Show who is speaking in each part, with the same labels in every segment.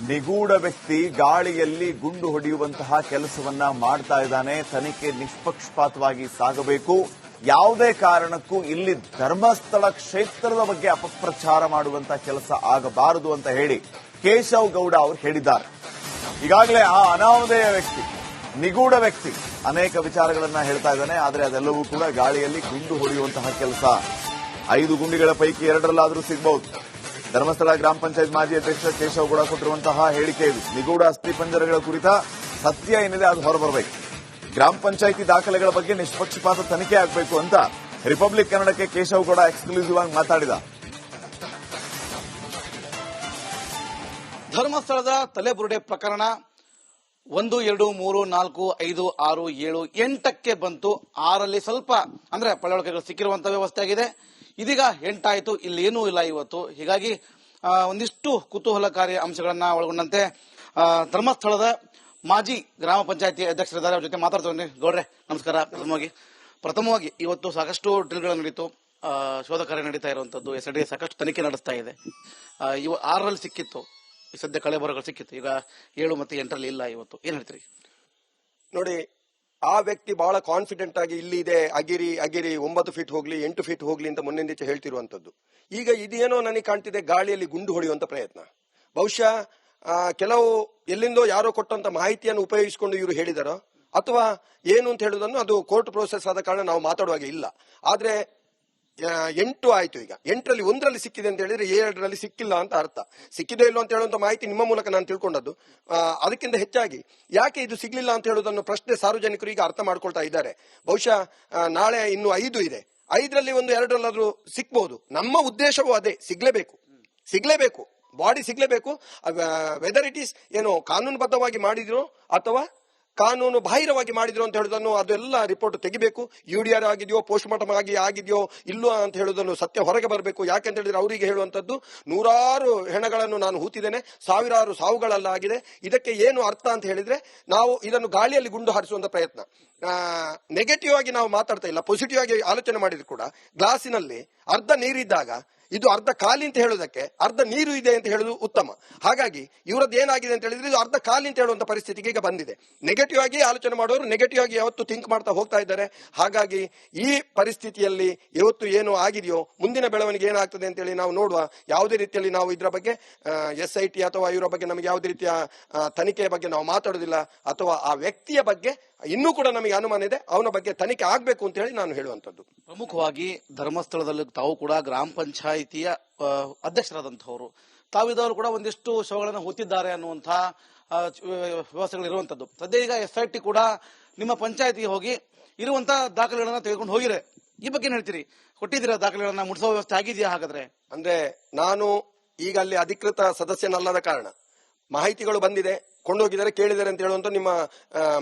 Speaker 1: ನಿಗೂಢ ವ್ಯಕ್ತಿ ಗಾಳಿಯಲ್ಲಿ ಗುಂಡು ಹೊಡೆಯುವಂತಹ ಕೆಲಸವನ್ನ ಮಾಡ್ತಾ ಇದ್ದಾನೆ. ತನಿಖೆ ನಿಷ್ಪಕ್ಷಪಾತವಾಗಿ ಸಾಗಬೇಕು. ಯಾವುದೇ ಕಾರಣಕ್ಕೂ ಇಲ್ಲಿ ಧರ್ಮಸ್ಥಳ ಕ್ಷೇತ್ರದ ಬಗ್ಗೆ ಅಪಪ್ರಚಾರ ಮಾಡುವಂತಹ ಕೆಲಸ ಆಗಬಾರದು ಅಂತ ಹೇಳಿ ಕೇಶವ್ ಗೌಡ ಅವರು ಹೇಳಿದ್ದಾರೆ. ಈಗಾಗಲೇ ಆ ಅನಾಮಧೇಯ ವ್ಯಕ್ತಿ, ನಿಗೂಢ ವ್ಯಕ್ತಿ ಅನೇಕ ವಿಚಾರಗಳನ್ನ ಹೇಳ್ತಾ ಇದ್ದಾನೆ. ಆದರೆ ಅದೆಲ್ಲವೂ ಕೂಡ ಗಾಳಿಯಲ್ಲಿ ಗುಂಡು ಹೊಡೆಯುವಂತಹ ಕೆಲಸ. 5 ಗುಂಡಿಗಳ ಪೈಕಿ 2ರಲ್ಲಾದರೂ ಸಿಗಬಹುದು. ಧರ್ಮಸ್ಥಳ ಗ್ರಾಮ ಪಂಚಾಯತ್ ಮಾಜಿ ಅಧ್ಯಕ್ಷ ಕೇಶವ್ ಗೌಡ ಕೊಟ್ಟಿರುವಂತಹ ಹೇಳಿಕೆ ಇದು. ನಿಗೂಢ ಅಸ್ಥಿಪಂಜರಗಳ ಕುರಿತ ಸತ್ಯ ಏನಿದೆ ಅದು ಹೊರಬರಬೇಕು. ಗ್ರಾಮ ಪಂಚಾಯಿತಿ ದಾಖಲೆಗಳ ಬಗ್ಗೆ ನಿಷ್ಪಕ್ಷಪಾತ ತನಿಖೆ ಆಗಬೇಕು ಅಂತ ರಿಪಬ್ಲಿಕ್ ಕನ್ನಡಕ್ಕೆ ಕೇಶವ್ ಗೌಡ ಎಕ್ಸ್ಕ್ಲೂಸಿವ್ ಆಗಿ ಮಾತಾಡಿದ.
Speaker 2: ಧರ್ಮಸ್ಥಳದ ತಲೆಬುರುಡೆ ಪ್ರಕರಣ 1, 2, 3, 4, 5, 6, 7, 8ಕ್ಕೆ ಬಂತು. 6ರಲ್ಲಿ ಸ್ವಲ್ಪ ಅಂದ್ರೆ ಪಳವಳಿಕೆಗಳು ಸಿಕ್ಕಿರುವಂತಹ ವ್ಯವಸ್ಥೆ ಆಗಿದೆ. ಇದೀಗ 8 ಆಯಿತು. ಇಲ್ಲಿ ಏನೂ ಇಲ್ಲ ಇವತ್ತು. ಹೀಗಾಗಿ ಒಂದಿಷ್ಟು ಕುತೂಹಲಕಾರಿ ಅಂಶಗಳನ್ನ ಒಳಗೊಂಡಂತೆ ಧರ್ಮಸ್ಥಳದ ಮಾಜಿ ಗ್ರಾಮ ಪಂಚಾಯತಿ ಅಧ್ಯಕ್ಷರಿದ್ದಾರೆ. ಅವ್ರ ಜೊತೆ ಮಾತಾಡ್ತೇವೆ. ಗೌಡ್ರೆ ನಮಸ್ಕಾರ. ಪ್ರಥಮವಾಗಿ ಇವತ್ತು ಸಾಕಷ್ಟು ಡ್ರಿಲ್ಗಳು ನಡೀತು, ಶೋಧ ಕಾರ್ಯ ನಡೀತಾ ಇರುವಂತದ್ದು. SIT ಸಾಕಷ್ಟು ತನಿಖೆ ನಡೆಸ್ತಾ ಇದೆ. 6ರಲ್ಲಿ ಸಿಕ್ಕಿತ್ತು, ಸದ್ಯ ಕಳೆಬರಗಳು ಸಿಕ್ಕಿತ್ತು. ಈಗ 7 ಮತ್ತು 8ರಲ್ಲಿ ಇಲ್ಲ. ಇವತ್ತು ಏನ್ ಹೇಳ್ತೀರಿ?
Speaker 3: ನೋಡಿ, ಆ ವ್ಯಕ್ತಿ ಬಹಳ ಕಾನ್ಫಿಡೆಂಟ್ ಆಗಿ ಇಲ್ಲಿ ಇದೆ ಅಗಿರಿ 9 ಫೀಟ್ ಹೋಗ್ಲಿ 8 ಫೀಟ್ ಹೋಗ್ಲಿ ಅಂತ ಮೊನ್ನೆಂದಿಚ್ಚೆ ಹೇಳ್ತಿರುವಂತದ್ದು. ಈಗ ಇದೇನೋ ನನಗೆ ಕಾಣ್ತಿದೆ ಗಾಳಿಯಲ್ಲಿ ಗುಂಡು ಹೊಡೆಯುವಂತ ಪ್ರಯತ್ನ. ಬಹುಶಃ ಕೆಲವು ಎಲ್ಲಿಂದೋ ಯಾರೋ ಕೊಟ್ಟಂತ ಮಾಹಿತಿಯನ್ನು ಉಪಯೋಗಿಸಿಕೊಂಡು ಇವರು ಹೇಳಿದಾರೋ ಅಥವಾ ಏನು ಅಂತ ಹೇಳುವುದನ್ನು ಅದು ಕೋರ್ಟ್ ಪ್ರೋಸೆಸ್ ಆದ ಕಾರಣ ನಾವು ಮಾತಾಡುವಾಗ ಇಲ್ಲ. ಆದ್ರೆ 8 ಆಯ್ತು. ಈಗ 8ರಲ್ಲಿ 1ರಲ್ಲಿ ಸಿಕ್ಕಿದೆ ಅಂತ ಹೇಳಿದ್ರೆ 7ರಲ್ಲಿ ಸಿಕ್ಕಿಲ್ಲ ಅಂತ ಅರ್ಥ. ಸಿಕ್ಕಿದೆ ಇಲ್ಲೋ ಅಂತ ಹೇಳುವಂತ ಮಾಹಿತಿ ನಿಮ್ಮ ಮೂಲಕ ನಾನು ತಿಳ್ಕೊಂಡದ್ದು. ಅದಕ್ಕಿಂತ ಹೆಚ್ಚಾಗಿ ಯಾಕೆ ಇದು ಸಿಗ್ಲಿಲ್ಲ ಅಂತ ಹೇಳುವುದನ್ನು ಪ್ರಶ್ನೆ ಸಾರ್ವಜನಿಕರು ಈಗ ಅರ್ಥ ಮಾಡ್ಕೊಳ್ತಾ ಇದ್ದಾರೆ. ಬಹುಶಃ ನಾಳೆ ಇನ್ನು 5 ಇದೆ, 5ರಲ್ಲಿ 1, 2ರಲ್ಲಾದ್ರೂ ಸಿಕ್ಬಹುದು. ನಮ್ಮ ಉದ್ದೇಶವೂ ಅದೇ, ಸಿಗ್ಲೇಬೇಕು, ಬಾಡಿ ಸಿಗ್ಲೇಬೇಕು. ವೆದರ್ ಇಟ್ ಈಸ್ ಏನೋ ಕಾನೂನುಬದ್ಧವಾಗಿ ಮಾಡಿದ್ರು ಅಥವಾ ಕಾನೂನು ಬಾಹಿರವಾಗಿ ಮಾಡಿದ್ರು ಅಂತ ಹೇಳುವುದನ್ನು ಅದೆಲ್ಲ ರಿಪೋರ್ಟ್ ತೆಗಿಬೇಕು. UDR ಆಗಿದೆಯೋ ಪೋಸ್ಟ್ ಮಾರ್ಟಮ್ ಆಗಿದೆಯೋ ಇಲ್ಲೋ ಅಂತ ಹೇಳುವುದನ್ನು ಸತ್ಯ ಹೊರಗೆ ಬರಬೇಕು. ಯಾಕೆಂತ ಹೇಳಿದ್ರೆ ಅವರಿಗೆ ಹೇಳುವಂತದ್ದು 100 ಹೆಣಗಳನ್ನು ನಾನು ಹೂತಿದ್ದೇನೆ, 1000 ಸಾವುಗಳೆಲ್ಲ ಆಗಿದೆ. ಇದಕ್ಕೆ ಏನು ಅರ್ಥ ಅಂತ ಹೇಳಿದ್ರೆ ನಾವು ಇದನ್ನು ಗಾಳಿಯಲ್ಲಿ ಗುಂಡು ಹಾರಿಸುವಂತ ಪ್ರಯತ್ನ. ನೆಗೆಟಿವ್ ಆಗಿ ನಾವು ಮಾತಾಡ್ತಾ ಇಲ್ಲ, ಪಾಸಿಟಿವ್ ಆಗಿ ಆಲೋಚನೆ ಮಾಡಿದ್ರು ಕೂಡ ಗ್ಲಾಸಿನಲ್ಲಿ ಅರ್ಧ ನೀರಿದ್ದಾಗ ಇದು ಅರ್ಧ ಖಾಲಿ ಅಂತ ಹೇಳೋದಕ್ಕೆ ಅರ್ಧ ನೀರು ಇದೆ ಅಂತ ಹೇಳುದು ಉತ್ತಮ. ಹಾಗಾಗಿ ಇವರದ್ದು ಏನಾಗಿದೆ ಅಂತ ಹೇಳಿದ್ರೆ ಇದು ಅರ್ಧ ಖಾಲಿ ಅಂತ ಹೇಳುವಂತ ಪರಿಸ್ಥಿತಿಗೆ ಈಗ ಬಂದಿದೆ. ನೆಗೆಟಿವ್ ಆಗಿ ಆಲೋಚನೆ ಮಾಡೋರು ನೆಗೆಟಿವ್ ಆಗಿ ಯಾವತ್ತು ಥಿಂಕ್ ಮಾಡ್ತಾ ಹೋಗ್ತಾ ಇದ್ದಾರೆ. ಹಾಗಾಗಿ ಈ ಪರಿಸ್ಥಿತಿಯಲ್ಲಿ ಇವತ್ತು ಏನು ಆಗಿದೆಯೋ ಮುಂದಿನ ಬೆಳವಣಿಗೆ ಏನಾಗ್ತದೆ ಅಂತ ಹೇಳಿ ನಾವು ನೋಡುವ. ಯಾವುದೇ ರೀತಿಯಲ್ಲಿ ನಾವು ಇದರ ಬಗ್ಗೆ SIT ಅಥವಾ ಇವರ ಬಗ್ಗೆ ನಮಗೆ ಯಾವುದೇ ರೀತಿಯ ತನಿಖೆಯ ಬಗ್ಗೆ ನಾವು ಮಾತಾಡೋದಿಲ್ಲ. ಅಥವಾ ಆ ವ್ಯಕ್ತಿಯ ಬಗ್ಗೆ ಇನ್ನೂ ಕೂಡ ನಮಗೆ ಅನುಮಾನ ಇದೆ, ಅವನ ಬಗ್ಗೆ ತನಿಖೆ ಆಗ್ಬೇಕು ಅಂತ ಹೇಳಿ ನಾನು ಹೇಳುವಂತದ್ದು.
Speaker 2: ಪ್ರಮುಖವಾಗಿ ಧರ್ಮಸ್ಥಳದಲ್ಲಿ ತಾವು ಕೂಡ ಗ್ರಾಮ ಪಂಚಾಯಿತಿಯ ಅಧ್ಯಕ್ಷರಾದಂತಹವರು, ತಾವಿದವರು ಕೂಡ ಒಂದಿಷ್ಟು ಶವಗಳನ್ನು ಹೊತ್ತಿದ್ದಾರೆ ಅನ್ನುವಂತಹ ವ್ಯವಸ್ಥೆಗಳು ಇರುವಂತದ್ದು. ಸದ್ಯ ಈಗ SIT ಕೂಡ ನಿಮ್ಮ ಪಂಚಾಯತಿಗೆ ಹೋಗಿ ಇರುವಂತಹ ದಾಖಲೆಗಳನ್ನ ತೆಗೆದುಕೊಂಡು ಹೋಗಿರೆ. ಈ ಬಗ್ಗೆ ಏನ್ ಹೇಳ್ತೀರಿ? ಕೊಟ್ಟಿದ್ದೀರಾ ದಾಖಲೆಗಳನ್ನ? ಮುಟ್ಟಿಸುವ ವ್ಯವಸ್ಥೆ ಆಗಿದೆಯಾ? ಹಾಗಾದ್ರೆ
Speaker 3: ಅಂದ್ರೆ ನಾನು ಈಗ ಅಲ್ಲಿ ಅಧಿಕೃತ ಸದಸ್ಯನಲ್ಲದ ಕಾರಣ ಮಾಹಿತಿಗಳು ಬಂದಿದೆ, ಕೊಂಡೋಗಿದ್ದಾರೆ, ಕೇಳಿದ್ದಾರೆ ಅಂತ ಹೇಳುವಂತ ನಿಮ್ಮ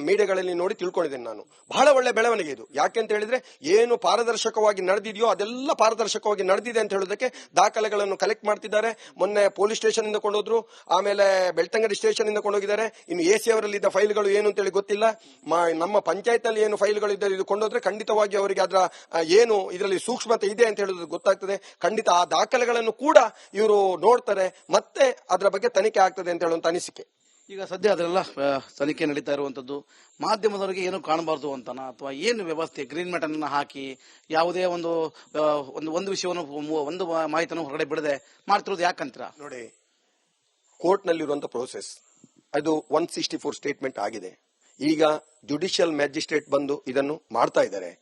Speaker 3: ಮೀಡಿಯಾಗಳಲ್ಲಿ ನೋಡಿ ತಿಳ್ಕೊಂಡಿದ್ದೇನೆ ನಾನು. ಬಹಳ ಒಳ್ಳೆ ಬೆಳವಣಿಗೆ ಇದು. ಯಾಕೆಂತ ಹೇಳಿದ್ರೆ ಏನು ಪಾರದರ್ಶಕವಾಗಿ ನಡೆದಿದೆಯೋ ಅದೆಲ್ಲ ಪಾರದರ್ಶಕವಾಗಿ ನಡೆದಿದೆ ಅಂತ ಹೇಳೋದಕ್ಕೆ ದಾಖಲೆಗಳನ್ನು ಕಲೆಕ್ಟ್ ಮಾಡ್ತಿದ್ದಾರೆ. ಮೊನ್ನೆ ಪೊಲೀಸ್ ಸ್ಟೇಷನ್ ಇಂದ ಕೊಂಡೋದ್ರು, ಆಮೇಲೆ ಬೆಳ್ತಂಗಡಿ ಸ್ಟೇಷನ್ ಇಂದ ಕೊಂಡೋಗಿದ್ದಾರೆ. ಇನ್ನು AC ಅವರಲ್ಲಿ ಇದ್ದ ಫೈಲ್ಗಳು ಏನು ಅಂತ ಹೇಳಿ ಗೊತ್ತಿಲ್ಲ. ನಮ್ಮ ಪಂಚಾಯತ್ ನಲ್ಲಿ ಏನು ಫೈಲ್ಗಳು ಇದ್ದಾರೆ ಇದು ಕೊಂಡೋದ್ರೆ ಖಂಡಿತವಾಗಿ ಅವರಿಗೆ ಅದರ ಏನು ಇದರಲ್ಲಿ ಸೂಕ್ಷ್ಮತೆ ಇದೆ ಅಂತ ಹೇಳೋದು ಗೊತ್ತಾಗ್ತದೆ. ಖಂಡಿತ ಆ ದಾಖಲೆಗಳನ್ನು ಕೂಡ ಇವರು ನೋಡ್ತಾರೆ, ಮತ್ತೆ ಅದರ ಬಗ್ಗೆ ತನಿಖೆ ಆಗ್ತದೆ ಅಂತ ಹೇಳುವಂತ ಅನಿಸಿಕೆ.
Speaker 2: ಈಗ ಸದ್ಯ ಅದೆಲ್ಲ ತನಿಖೆ ನಡೀತಾ ಇರುವಂತದ್ದು. ಮಾಧ್ಯಮದವರಿಗೆ ಏನು ಕಾಣಬಾರ್ದು ಅಂತನ ಅಥವಾ ಏನು ವ್ಯವಸ್ಥೆ ಗ್ರೀನ್ ಮ್ಯಾಟ್ ಅನ್ನ ಹಾಕಿ ಯಾವುದೇ ಒಂದು ವಿಷಯವನ್ನು ಒಂದು ಮಾಹಿತಿಯನ್ನು ಹೊರಗಡೆ ಬಿಡದೆ ಮಾಡ್ತಿರೋದು ಯಾಕಂತೀರಾ?
Speaker 3: ನೋಡಿ, ಕೋರ್ಟ್ ನಲ್ಲಿರುವಂತ ಪ್ರೋಸೆಸ್ ಅದು 164 ಸ್ಟೇಟ್ಮೆಂಟ್ ಆಗಿದೆ. ಈಗ ಜುಡಿಷಿಯಲ್ ಮ್ಯಾಜಿಸ್ಟ್ರೇಟ್ ಬಂದು ಇದನ್ನು ಮಾಡ್ತಾ ಇದ್ದಾರೆ.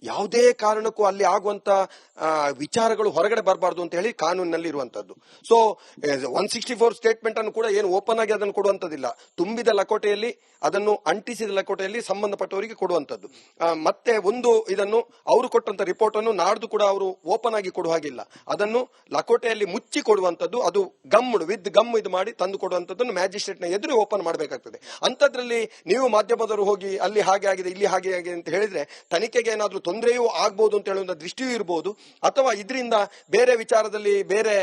Speaker 3: ಯಾವುದೇ ಕಾರಣಕ್ಕೂ ಅಲ್ಲಿ ಆಗುವಂತ ವಿಚಾರಗಳು ಹೊರಗಡೆ ಬರಬಾರ್ದು ಅಂತ ಹೇಳಿ ಕಾನೂನಿನಲ್ಲಿ ಇರುವಂತದ್ದು. ಸೊ 164 ಸ್ಟೇಟ್ಮೆಂಟ್ ಅನ್ನು ಕೂಡ ಏನು ಓಪನ್ ಆಗಿ ಅದನ್ನು ಕೊಡುವಂತದ್ದಿಲ್ಲ. ತುಂಬಿದ ಲಕೋಟೆಯಲ್ಲಿ ಅದನ್ನು ಅಂಟಿಸಿದ ಲಕೋಟೆಯಲ್ಲಿ ಸಂಬಂಧಪಟ್ಟವರಿಗೆ ಕೊಡುವಂತದ್ದು. ಮತ್ತೆ ಇದನ್ನು ಅವರು ಕೊಟ್ಟಂತ ರಿಪೋರ್ಟ್ ಅನ್ನು ನಾಡ್ದು ಕೂಡ ಅವರು ಓಪನ್ ಆಗಿ ಕೊಡುವ ಹಾಗಿಲ್ಲ. ಅದನ್ನು ಲಕೋಟೆಯಲ್ಲಿ ಮುಚ್ಚಿ ಕೊಡುವಂತದ್ದು, ಅದು ವಿತ್ ಗಮ್ ಇದು ಮಾಡಿ ತಂದು ಕೊಡುವಂತದ್ದನ್ನು ಮ್ಯಾಜಿಸ್ಟ್ರೇಟ್ ನ ಎದುರು ಓಪನ್ ಮಾಡಬೇಕಾಗ್ತದೆ. ಅಂತದ್ರಲ್ಲಿ ನೀವು ಮಾಧ್ಯಮದವರು ಹೋಗಿ ಅಲ್ಲಿ ಹಾಗೆ ಆಗಿದೆ ಇಲ್ಲಿ ಹಾಗೆ ಆಗಿದೆ ಅಂತ ಹೇಳಿದ್ರೆ ತನಿಖೆಗೆ ಏನಾದ್ರೂ ತೊಂದರೆಯೂ ಆಗ್ಬಹುದು ಅಂತ ಹೇಳುವಂತ ದೃಷ್ಟಿಯೂ ಇರಬಹುದು. ಅಥವಾ ಇದರಿಂದ ಬೇರೆ ವಿಚಾರದಲ್ಲಿ ಬೇರೆ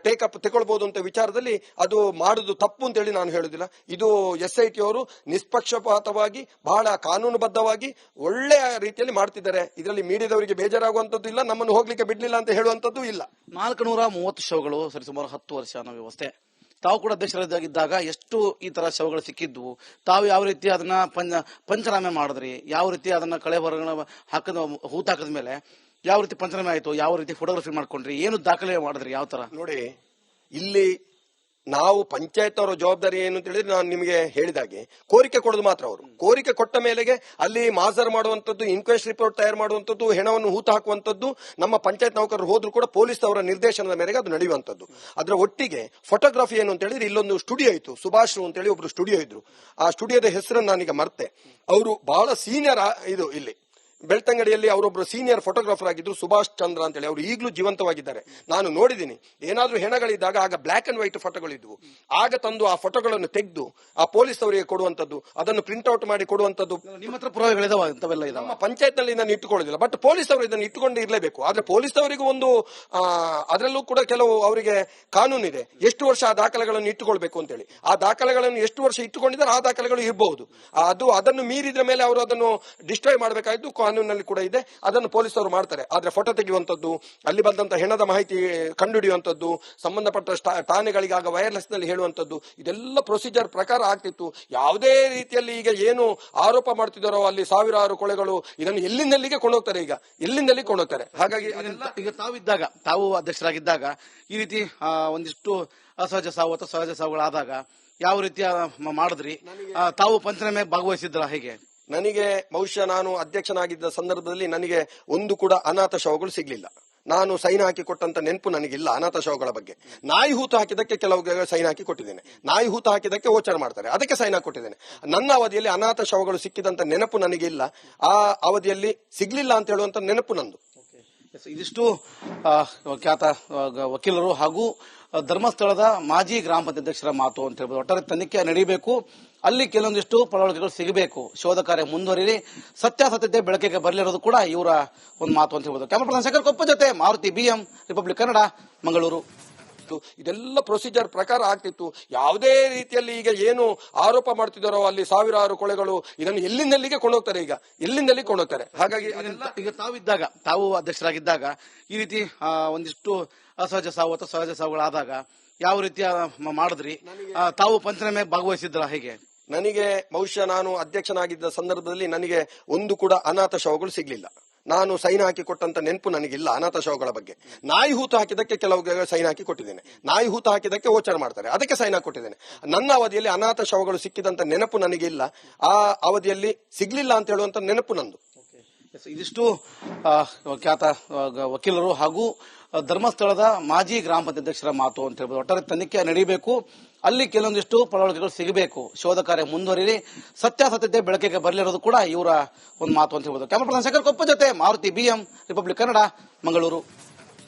Speaker 3: ಟೇಕಪ್ ತಗೊಳ್ಬಹುದು ಅಂತ ವಿಚಾರದಲ್ಲಿ ಅದು ಮಾಡುದು ತಪ್ಪು ಅಂತ ಹೇಳಿ ನಾನು ಹೇಳುದಿಲ್ಲ. ಇದು SIT ಅವರು ನಿಷ್ಪಕ್ಷಪಾತವಾಗಿ ಬಹಳ ಕಾನೂನುಬದ್ಧವಾಗಿ ಒಳ್ಳೆಯ ರೀತಿಯಲ್ಲಿ ಮಾಡ್ತಿದ್ದಾರೆ. ಇದರಲ್ಲಿ ಮೀಡಿಯಾದವರಿಗೆ ಬೇಜಾರಾಗುವಂತದ್ದು ಇಲ್ಲ, ನಮ್ಮನ್ನು ಹೋಗ್ಲಿಕ್ಕೆ ಬಿಡ್ಲಿಲ್ಲ ಅಂತ ಹೇಳುವಂತದ್ದು ಇಲ್ಲ.
Speaker 2: 430 ಶವಗಳು ಸರಿಸುಮಾರು 10 ವರ್ಷ ಅನ್ನೋ ವ್ಯವಸ್ಥೆ. ತಾವು ಕೂಡ ಅಧ್ಯಕ್ಷರಾಗಿದ್ದಾಗ ಎಷ್ಟು ಈ ತರ ಶವಗಳು ಸಿಕ್ಕಿದ್ವು, ತಾವು ಯಾವ ರೀತಿ ಅದನ್ನ ಪಂಚನಾಮೆ ಮಾಡಿದ್ರಿ, ಯಾವ ರೀತಿ ಅದನ್ನ ಕಳೆ ಹೊರಗಣ ಹಾಕದ ಹೂತಾಕದ ಮೇಲೆ ಯಾವ ರೀತಿ ಪಂಚನಾಮೆ ಆಯ್ತು, ಯಾವ ರೀತಿ ಫೋಟೋಗ್ರಫಿ ಮಾಡ್ಕೊಂಡ್ರಿ, ಏನು ದಾಖಲೆ ಮಾಡಿದ್ರಿ, ಯಾವ ತರ?
Speaker 3: ನೋಡಿ, ಇಲ್ಲಿ ನಾವು ಪಂಚಾಯತ್ ಅವರ ಜವಾಬ್ದಾರಿ ಏನು ಅಂತ ಹೇಳಿದ್ರೆ, ನಾನು ನಿಮಗೆ ಹೇಳಿದಾಗೆ ಕೋರಿಕೆ ಕೊಡೋದು ಮಾತ್ರ. ಅವರು ಕೋರಿಕೆ ಕೊಟ್ಟ ಮೇಲೆಗೆ ಅಲ್ಲಿ ಮಾಜರ್ ಮಾಡುವಂತದ್ದು, ಇನ್ಕ್ವೆಸ್ಟ್ ರಿಪೋರ್ಟ್ ತಯಾರು ಮಾಡುವಂತದ್ದು, ಹೆಣವನ್ನು ಹೂತು ಹಾಕುವಂತದ್ದು ನಮ್ಮ ಪಂಚಾಯತ್ ನೌಕರರು ಹೋದ್ರು ಕೂಡ ಪೊಲೀಸ್ ಅವರ ನಿರ್ದೇಶನದ ಮೇರೆಗೆ ಅದು ನಡೆಯುವಂತದ್ದು. ಅದರ ಒಟ್ಟಿಗೆ ಫೋಟೋಗ್ರಫಿ ಏನು ಅಂತ ಹೇಳಿದ್ರೆ, ಇಲ್ಲೊಂದು ಸ್ಟುಡಿಯೋ ಇತ್ತು, ಸುಭಾಷ್ ಅಂತ ಹೇಳಿ ಒಬ್ರು ಸ್ಟುಡಿಯೋ ಇದ್ರು. ಆ ಸ್ಟುಡಿಯೋದ ಹೆಸರನ್ನು ನಾನೀಗ ಮರ್ತೆ. ಅವರು ಬಹಳ ಸೀನಿಯರ್ ಇದು ಇಲ್ಲಿ ಬೆಳ್ತಂಗಡಿಯಲ್ಲಿ ಅವರೊಬ್ರು ಸೀನಿಯರ್ ಫೋಟೋಗ್ರಾಫರ್ ಆಗಿದ್ರು, ಸುಭಾಷ್ ಚಂದ್ರ ಅಂತೇಳಿ. ಅವರು ಈಗಲೂ ಜೀವಂತವಾಗಿದ್ದಾರೆ. ನಾನು ನೋಡಿದ್ದೀನಿ. ಏನಾದ್ರೂ ಹೆಣಗಳಿದ್ದಾಗ ಆಗ ಬ್ಲಾಕ್ ಅಂಡ್ ವೈಟ್ ಫೋಟೋಗಳಿದ್ವು. ಆಗ ತಂದು ಆ ಫೋಟೋಗಳನ್ನು ತೆಗೆದು ಆ ಪೊಲೀಸ್ ಅವರಿಗೆ ಕೊಡುವಂತದ್ದು, ಅದನ್ನು ಪ್ರಿಂಟ್ ಔಟ್ ಮಾಡಿ ಕೊಡುವಂತದ್ದು.
Speaker 2: ನಿಮ್ಮ ಹತ್ರ ಪುರಾವೆಗಳಿದಾವ?
Speaker 3: ನಮ್ಮ ಪಂಚಾಯತ್ ನಲ್ಲಿ ಇದನ್ನು ಇಟ್ಟುಕೊಳ್ಳೋದಿಲ್ಲ, ಬಟ್ ಪೊಲೀಸ್ ಅವರು ಇದನ್ನು ಇಟ್ಟುಕೊಂಡು ಇರಲೇಬೇಕು. ಆದ್ರೆ ಪೊಲೀಸ್ ಅವರಿಗೂ ಒಂದು ಅದರಲ್ಲೂ ಕೂಡ ಕೆಲವು ಅವರಿಗೆ ಕಾನೂನಿದೆ, ಎಷ್ಟು ವರ್ಷ ಆ ದಾಖಲೆಗಳನ್ನು ಇಟ್ಟುಕೊಳ್ಬೇಕು ಅಂತೇಳಿ. ಆ ದಾಖಲೆಗಳನ್ನು ಎಷ್ಟು ವರ್ಷ ಇಟ್ಟುಕೊಂಡಿದ್ದಾರೆ ಆ ದಾಖಲೆಗಳು ಇರಬಹುದು. ಅದನ್ನು ಮೀರಿದ ಮೇಲೆ ಅವರು ಅದನ್ನು ಡಿಸ್ಟ್ರಾಯ್ ಮಾಡಬೇಕಾಯ್ತು, ಕಾನೂನಲ್ಲಿ ಕೂಡ ಇದೆ. ಅದನ್ನು ಪೊಲೀಸ್ ಅವರು ಮಾಡ್ತಾರೆ. ಆದ್ರೆ ಫೋಟೋ ತೆಗೆಯುವಂತದ್ದು, ಅಲ್ಲಿ ಬಂದಂತ ಹೆಣದ ಮಾಹಿತಿ ಕಂಡುಹಿಡಿಯುವಂತದ್ದು, ಸಂಬಂಧಪಟ್ಟ ಠಾಣೆಗಳಿಗೆ ಆಗ ವೈರ್ಲೆಸ್ ನಲ್ಲಿ ಹೇಳುವಂತದ್ದು, ಇದೆಲ್ಲ ಪ್ರೊಸೀಜರ್ ಪ್ರಕಾರ ಆಗ್ತಿತ್ತು. ಯಾವುದೇ ರೀತಿಯಲ್ಲಿ ಈಗ ಏನು ಆರೋಪ ಮಾಡ್ತಿದ್ದಾರೋ ಅಲ್ಲಿ ಸಾವಿರಾರು ಕೊಳೆಗಳು, ಇದನ್ನು ಎಲ್ಲಿಂದಲ್ಲಿಗೆ ಕೊಂಡೋಗ್ತಾರೆ, ಈಗ ಎಲ್ಲಿಂದಲ್ಲಿ ಕೊಂಡೋಗ್ತಾರೆ. ಹಾಗಾಗಿ
Speaker 2: ಈಗ ತಾವು ಅಧ್ಯಕ್ಷರಾಗಿದ್ದಾಗ ಈ ರೀತಿ ಒಂದಿಷ್ಟು ಅಸಹಜ ಸಾವು ಅಥವಾ ಸಹಜ ಸಾವುಗಳಾದಾಗ ಯಾವ ರೀತಿ ಮಾಡಿದ್ರಿ? ತಾವು ಪಂಚನಾಮೆ ಭಾಗವಹಿಸಿದ್ರ ಹೇಗೆ?
Speaker 3: ನನಗೆ ಬಹುಶಃ ನಾನು ಅಧ್ಯಕ್ಷನಾಗಿದ್ದ ಸಂದರ್ಭದಲ್ಲಿ ನನಗೆ ಒಂದು ಕೂಡ ಅನಾಥ ಶವಗಳು ಸಿಗ್ಲಿಲ್ಲ. ನಾನು ಸೈನ್ ಹಾಕಿ ಕೊಟ್ಟಂತ ನೆನಪು ನನಗಿಲ್ಲ ಅನಾಥ ಶವಗಳ ಬಗ್ಗೆ. ನಾಯಿ ಹೂತು ಹಾಕಿದಕ್ಕೆ ಕೆಲವು ಸೈನ್ ಹಾಕಿ ಕೊಟ್ಟಿದ್ದೇನೆ. ನಾಯಿ ಹೂತು ಹಾಕಿದಕ್ಕೆ ಓಚರ ಮಾಡ್ತಾರೆ, ಅದಕ್ಕೆ ಸೈನ್ ಹಾಕಿ ಕೊಟ್ಟಿದ್ದೇನೆ. ನನ್ನ ಅವಧಿಯಲ್ಲಿ ಅನಾಥ ಶವಗಳು ಸಿಕ್ಕಿದಂತ ನೆನಪು ನನಗಿಲ್ಲ. ಆ ಅವಧಿಯಲ್ಲಿ ಸಿಗ್ಲಿಲ್ಲ ಅಂತ ಹೇಳುವಂತ ನೆನಪು ನಂದು.
Speaker 2: ಇದಿಷ್ಟು ಖ್ಯಾತ ವಕೀಲರು ಹಾಗೂ ಧರ್ಮಸ್ಥಳದ ಮಾಜಿ ಗ್ರಾಮ ಪಂಚಾಯತ್ ಅಧ್ಯಕ್ಷರ ಮಾತು ಅಂತ ಹೇಳ್ಬೋದು. ಒಟ್ಟಾರೆ ತನಿಖೆ ನಡೀಬೇಕು, ಅಲ್ಲಿ ಕೆಲವೊಂದಿಷ್ಟು ಪಳವಳಿಕೆಗಳು ಸಿಗಬೇಕು, ಶೋಧ ಕಾರ್ಯ ಮುಂದುವರಿರಿ, ಸತ್ಯಾಸತ್ಯತೆ ಬೆಳಕಿಗೆ ಬರಲಿರೋದು ಕೂಡ ಇವರ ಒಂದು ಮಾತು ಅಂತ ಹೇಳ್ಬೋದು. ಕ್ಯಾಮರಾ ಪರ್ಸನ್ ಶೇಖರ್ ಕೊಪ್ಪ ಜೊತೆ ಮಾರುತಿ BM, ರಿಪಬ್ಲಿಕ್ ಕನ್ನಡ, ಮಂಗಳೂರು.
Speaker 3: ಇದೆಲ್ಲ ಪ್ರೊಸೀಜರ್ ಪ್ರಕಾರ ಆಗ್ತಿತ್ತು. ಯಾವುದೇ ರೀತಿಯಲ್ಲಿ ಈಗ ಏನು ಆರೋಪ ಮಾಡ್ತಿದ್ದಾರೋ ಅಲ್ಲಿ ಸಾವಿರಾರು ಕೊಳೆಗಳು, ಇದನ್ನು ಎಲ್ಲಿಂದಲ್ಲಿಗೆ ಕೊಂಡೋಗ್ತಾರೆ, ಈಗ ಎಲ್ಲಿಂದಲ್ಲಿ ಕೊಂಡೋಗ್ತಾರೆ. ಹಾಗಾಗಿ
Speaker 2: ಈಗ ತಾವು ಅಧ್ಯಕ್ಷರಾಗಿದ್ದಾಗ ಈ ರೀತಿ ಒಂದಿಷ್ಟು ಅಸಹಜ ಸಾವು ಅಥವಾ ಸಹಜ ಸಾವುಗಳಾದಾಗ ಯಾವ ರೀತಿ ಮಾಡಿದ್ರಿ? ತಾವು ಪಂಚನಾಮೆ ಭಾಗವಹಿಸಿದ್ರ ಹೇಗೆ?
Speaker 3: ನನಗೆ ಬಹುಶಃ ನಾನು ಅಧ್ಯಕ್ಷನಾಗಿದ್ದ ಸಂದರ್ಭದಲ್ಲಿ ನನಗೆ ಒಂದು ಕೂಡ ಅನಾಥ ಶವಗಳು ಸಿಗ್ಲಿಲ್ಲ. ನಾನು ಸೈನ್ ಹಾಕಿ ಕೊಟ್ಟಂತ ನೆನಪು ನನಗಿಲ್ಲ ಅನಾಥ ಶವಗಳ ಬಗ್ಗೆ. ನಾಯಿ ಹೂತು ಹಾಕಿದಕ್ಕೆ ಕೆಲವು ಸೈನ್ ಹಾಕಿ ಕೊಟ್ಟಿದ್ದೇನೆ. ನಾಯಿ ಹೂತು ಹಾಕಿದಕ್ಕೆ ಓಚರ ಮಾಡ್ತಾರೆ, ಅದಕ್ಕೆ ಸೈನ್ ಹಾಕಿ ಕೊಟ್ಟಿದ್ದೇನೆ. ನನ್ನ ಅವಧಿಯಲ್ಲಿ ಅನಾಥ ಶವಗಳು ಸಿಕ್ಕಿದಂತ ನೆನಪು ನನಗಿಲ್ಲ. ಆ ಅವಧಿಯಲ್ಲಿ ಸಿಗ್ಲಿಲ್ಲ ಅಂತ ಹೇಳುವಂತ ನೆನಪು ನಂದು.
Speaker 2: ಇದಿಷ್ಟು ಖ್ಯಾತ ವಕೀಲರು ಹಾಗೂ ಧರ್ಮಸ್ಥಳದ ಮಾಜಿ ಗ್ರಾಮ ಪಂಚಾಯತ್ ಅಧ್ಯಕ್ಷರ ಮಾತು ಅಂತ ಹೇಳ್ಬೋದು. ಒಟ್ಟಾರೆ ತನಿಖೆ ನಡೀಬೇಕು, ಅಲ್ಲಿ ಕೆಲವೊಂದಿಷ್ಟು ಪಳವಳಿಕೆಗಳು ಸಿಗಬೇಕು, ಶೋಧ ಕಾರ್ಯ ಮುಂದುವರಿರಿ, ಸತ್ಯಾಸತ್ಯತೆ ಬೆಳಕಿಗೆ ಬರಲಿರೋದು ಕೂಡ ಇವರ ಒಂದು ಮಾತು ಅಂತ ಹೇಳ್ಬೋದು. ಕ್ಯಾಮರಾ ಪರ್ಸನ್ ಶೇಖರ್ ಕೊಪ್ಪ ಜೊತೆ ಮಾರುತಿ BM, ರಿಪಬ್ಲಿಕ್ ಕನ್ನಡ, ಮಂಗಳೂರು.